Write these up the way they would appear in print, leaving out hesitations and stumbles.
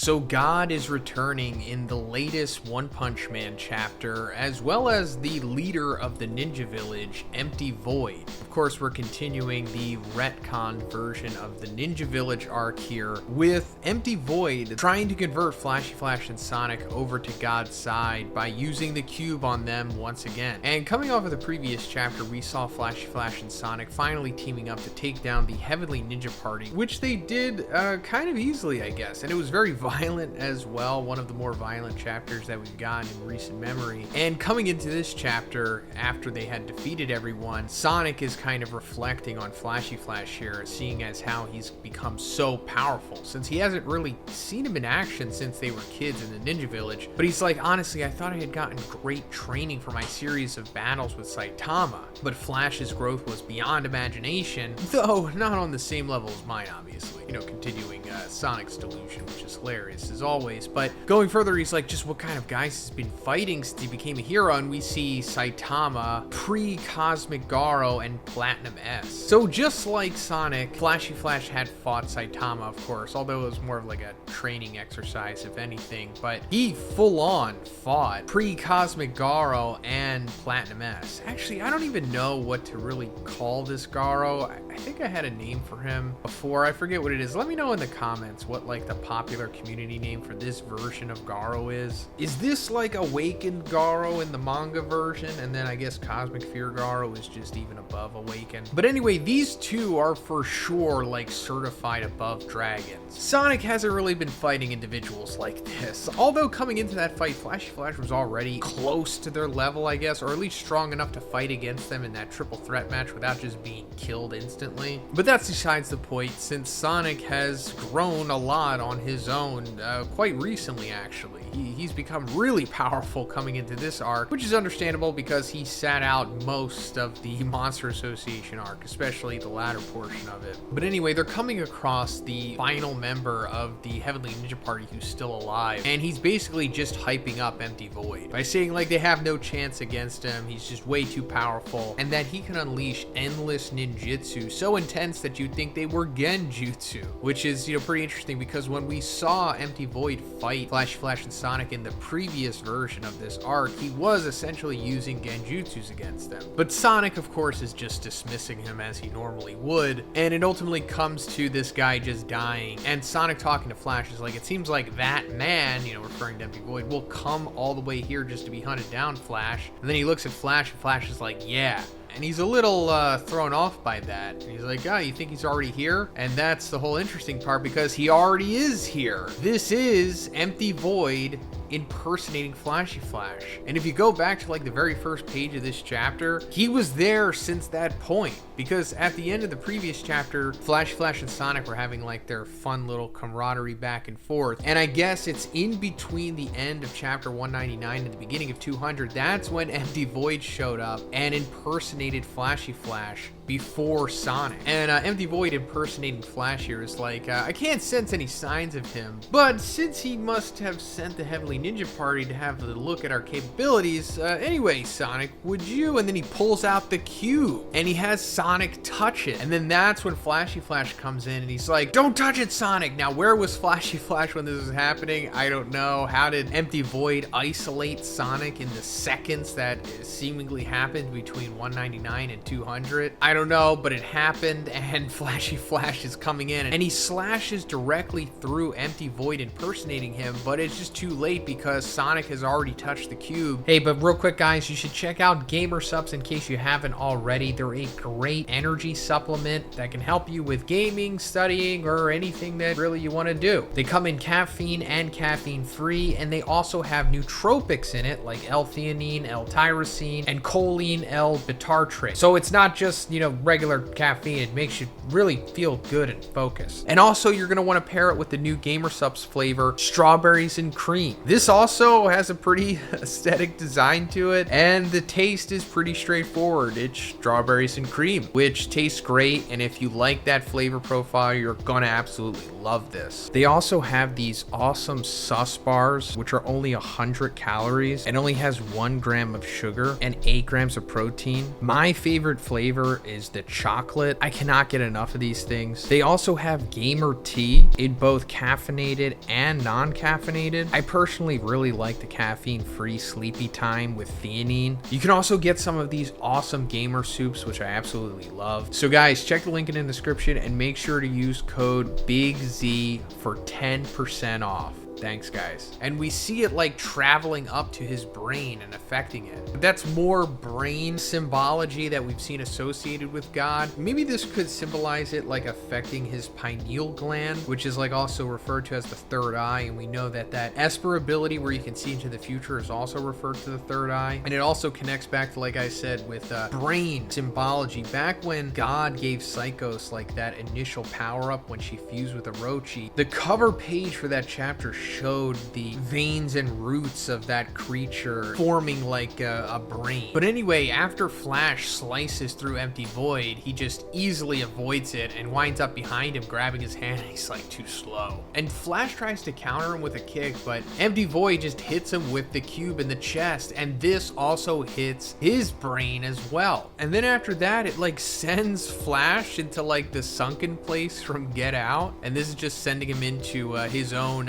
So God is returning in the latest One Punch Man chapter, as well as the leader of the ninja village, Empty Void. Of course, we're continuing the Retcon version of the ninja village arc here, with Empty Void trying to convert Flashy Flash and Sonic over to God's side by using the cube on them once again. And coming off of the previous chapter, we saw Flashy Flash and Sonic finally teaming up to take down the Heavenly Ninja Party, which they did kind of easily, I guess. And it was very violent as well, one of the more violent chapters that we've gotten in recent memory. And coming into this chapter, after they had defeated everyone, Sonic is kind of reflecting on Flashy Flash here, seeing as how he's become so powerful, since he hasn't really seen him in action since they were kids in the Ninja Village. But he's like, honestly, I thought I had gotten great training for my series of battles with Saitama, but Flash's growth was beyond imagination, though not on the same level as mine, obviously. You know, continuing Sonic's delusion, which is hilarious as always. But going further, he's like, just what kind of guys he's been fighting since he became a hero, and we see Saitama, pre-Cosmic Garo, and Platinum S. So just like Sonic, Flashy Flash had fought Saitama, of course, although it was more of like a training exercise, if anything, but he full-on fought pre-Cosmic Garo and Platinum S. Actually, I don't even know what to really call this Garo. I think I had a name for him before. I forget what it is. Let me know in the comments what like the popular community name for this version of Garo is. Is this like Awakened Garo in the manga version? And then I guess Cosmic Fear Garo is just even above Awakened. But anyway, these two are for sure like certified above dragons. Sonic hasn't really been fighting individuals like this. Although coming into that fight, Flashy Flash was already close to their level, I guess, or at least strong enough to fight against them in that triple threat match without just being killed instantly. But that's besides the point, since Sonic has grown a lot on his own quite recently, actually. He's become really powerful coming into this arc, which is understandable because he sat out most of the Monster Association arc, especially the latter portion of it. But anyway, they're coming across the final member of the Heavenly Ninja Party who's still alive, and he's basically just hyping up Empty Void by saying like they have no chance against him, he's just way too powerful, and that he can unleash endless ninjutsu so intense that you'd think they were genjutsu, which is, you know, pretty interesting because when we saw Empty Void fight Flashy Flash and Sonic in the previous version of this arc, he was essentially using genjutsus against them. But Sonic, of course, is just dismissing him as he normally would, and it ultimately comes to this guy just dying, and Sonic talking to Flash is like, it seems like that man, you know, referring to Empty Void, will come all the way here just to be hunted down, Flash. And then he looks at Flash, and Flash is like, yeah. And he's a little thrown off by that. And he's like, oh, you think he's already here? And that's the whole interesting part because he already is here. This is Empty Void impersonating Flashy Flash. And if you go back to like the very first page of this chapter, he was there since that point, because at the end of the previous chapter, Flashy Flash and Sonic were having like their fun little camaraderie back and forth. And I guess it's in between the end of chapter 199 and the beginning of 200, that's when Empty Void showed up and impersonated Flashy Flash before Sonic. And Empty Void impersonating Flash here is like, I can't sense any signs of him, but since he must have sent the Heavenly Ninja Party to have a look at our capabilities, anyway, Sonic, would you? And then he pulls out the cube and he has Sonic touch it. And then that's when Flashy Flash comes in and he's like, don't touch it, Sonic. Now, where was Flashy Flash when this was happening? I don't know. How did Empty Void isolate Sonic in the seconds that seemingly happened between 199 and 200? I don't know, but it happened, and Flashy Flash is coming in and he slashes directly through Empty Void impersonating him, but it's just too late because Sonic has already touched the cube. Hey, but real quick guys, you should check out Gamer Supps in case you haven't already. They're a great energy supplement that can help you with gaming, studying, or anything that really you want to do. They come in caffeine and caffeine free, and they also have nootropics in it like L-theanine, L-tyrosine, and choline L-bitartrate. So it's not just, you know, regular caffeine. It makes you really feel good and focused. And also you're going to want to pair it with the new Gamer Supps flavor, strawberries and cream. This also has a pretty aesthetic design to it, and the taste is pretty straightforward. It's strawberries and cream, which tastes great, and if you like that flavor profile, you're gonna absolutely love this. They also have these awesome sus bars, which are only 100 calories and only has 1 gram of sugar and 8 grams of protein. My favorite flavor is is the chocolate. I cannot get enough of these things. They also have gamer tea in both caffeinated and non-caffeinated. I personally really like the caffeine-free sleepy time with theanine. You can also get some of these awesome gamer soups, which I absolutely love. So guys, check the link in the description and make sure to use code BIGZ for 10% off. Thanks, guys. And we see it like traveling up to his brain and affecting it. That's more brain symbology that we've seen associated with God. Maybe this could symbolize it like affecting his pineal gland, which is like also referred to as the third eye. And we know that that Esper ability where you can see into the future is also referred to the third eye. And it also connects back to, like I said, with brain symbology. Back when God gave Psychos like that initial power up when she fused with Orochi, the cover page for that chapter showed the veins and roots of that creature forming like a brain. But anyway, after Flash slices through Empty Void, he just easily avoids it and winds up behind him, grabbing his hand. He's like too slow. And Flash tries to counter him with a kick, but Empty Void just hits him with the cube in the chest, and this also hits his brain as well. And then after that, it like sends Flash into like the sunken place from Get Out, and this is just sending him into his own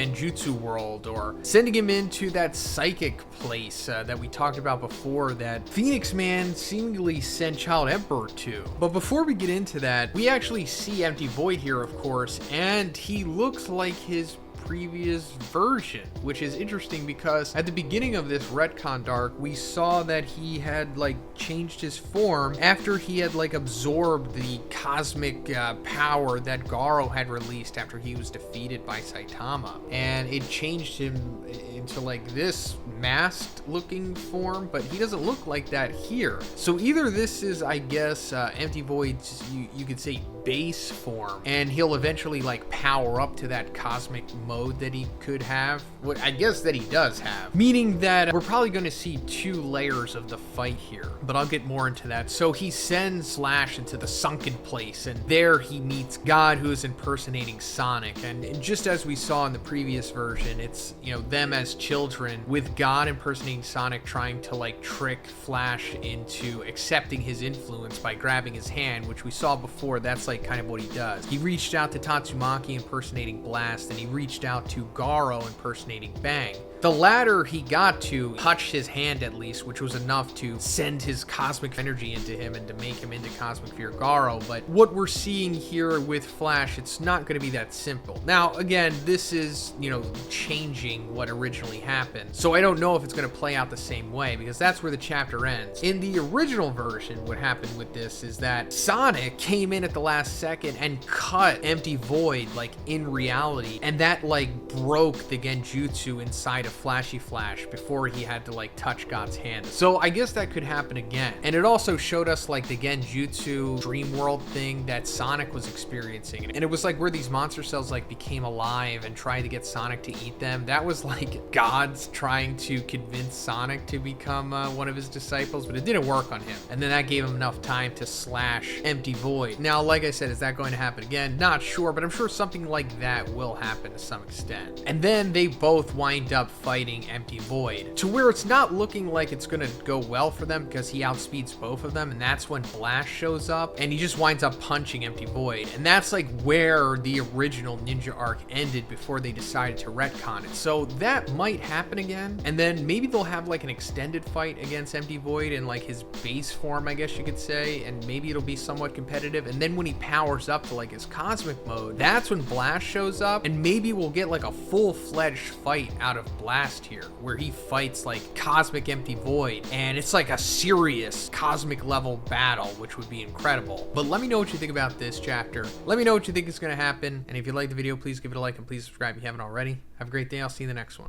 Genjutsu world, or sending him into that psychic place that we talked about before that Phoenix Man seemingly sent Child Emperor to. But before we get into that, we actually see Empty Void here, of course, and he looks like his previous version, which is interesting because at the beginning of this retcon arc, we saw that he had like changed his form after he had like absorbed the cosmic power that Garo had released after he was defeated by Saitama, and it changed him into like this masked looking form, but he doesn't look like that here. So either this is, I guess, Empty Void's, you could say, base form, and he'll eventually like power up to that cosmic mode that he could have, what I guess that he does have, meaning that we're probably going to see 2 layers of the fight here, but I'll get more into that. So he sends Slash into the sunken place, and there he meets God, who is impersonating Sonic. And just as we saw in the previous version, it's, you know, them as children with God impersonating Sonic, trying to like trick Flash into accepting his influence by grabbing his hand, which we saw before. That's like kind of what he does. He reached out to Tatsumaki impersonating Blast, and he reached out to Garo impersonating Bang. The latter he got to touch his hand at least, which was enough to send his cosmic energy into him and to make him into Cosmic Fear Garo. But what we're seeing here with Flash, it's not going to be that simple. Now, again, this is, you know, changing what originally happened. So I don't know if it's going to play out the same way, because that's where the chapter ends. In the original version, what happened with this is that Sonic came in at the last second and cut Empty Void, like, in reality. And that, like, broke the Genjutsu inside of Flashy Flash before he had to like touch God's hand. So I guess that could happen again. And it also showed us like the Genjutsu dream world thing that Sonic was experiencing. And it was like where these monster cells like became alive and tried to get Sonic to eat them. That was like God's trying to convince Sonic to become one of his disciples, but it didn't work on him. And then that gave him enough time to slash Empty Void. Now, like I said, is that going to happen again? Not sure, but I'm sure something like that will happen to some extent. And then they both wind up fighting Empty Void, to where it's not looking like it's gonna go well for them because he outspeeds both of them, and that's when Blast shows up and he just winds up punching Empty Void. And that's like where the original Ninja arc ended before they decided to retcon it. So that might happen again, and then maybe they'll have like an extended fight against Empty Void in like his base form, I guess you could say, and maybe it'll be somewhat competitive. And then when he powers up to like his cosmic mode, that's when Blast shows up, and maybe we'll get like a full-fledged fight out of Blast here, where he fights like Cosmic Empty Void, and it's like a serious cosmic level battle, which would be incredible. But let me know what you think about this chapter. Let me know what you think is going to happen, and if you like the video, please give it a like and please subscribe if you haven't already. Have a great day. I'll see you in the next one.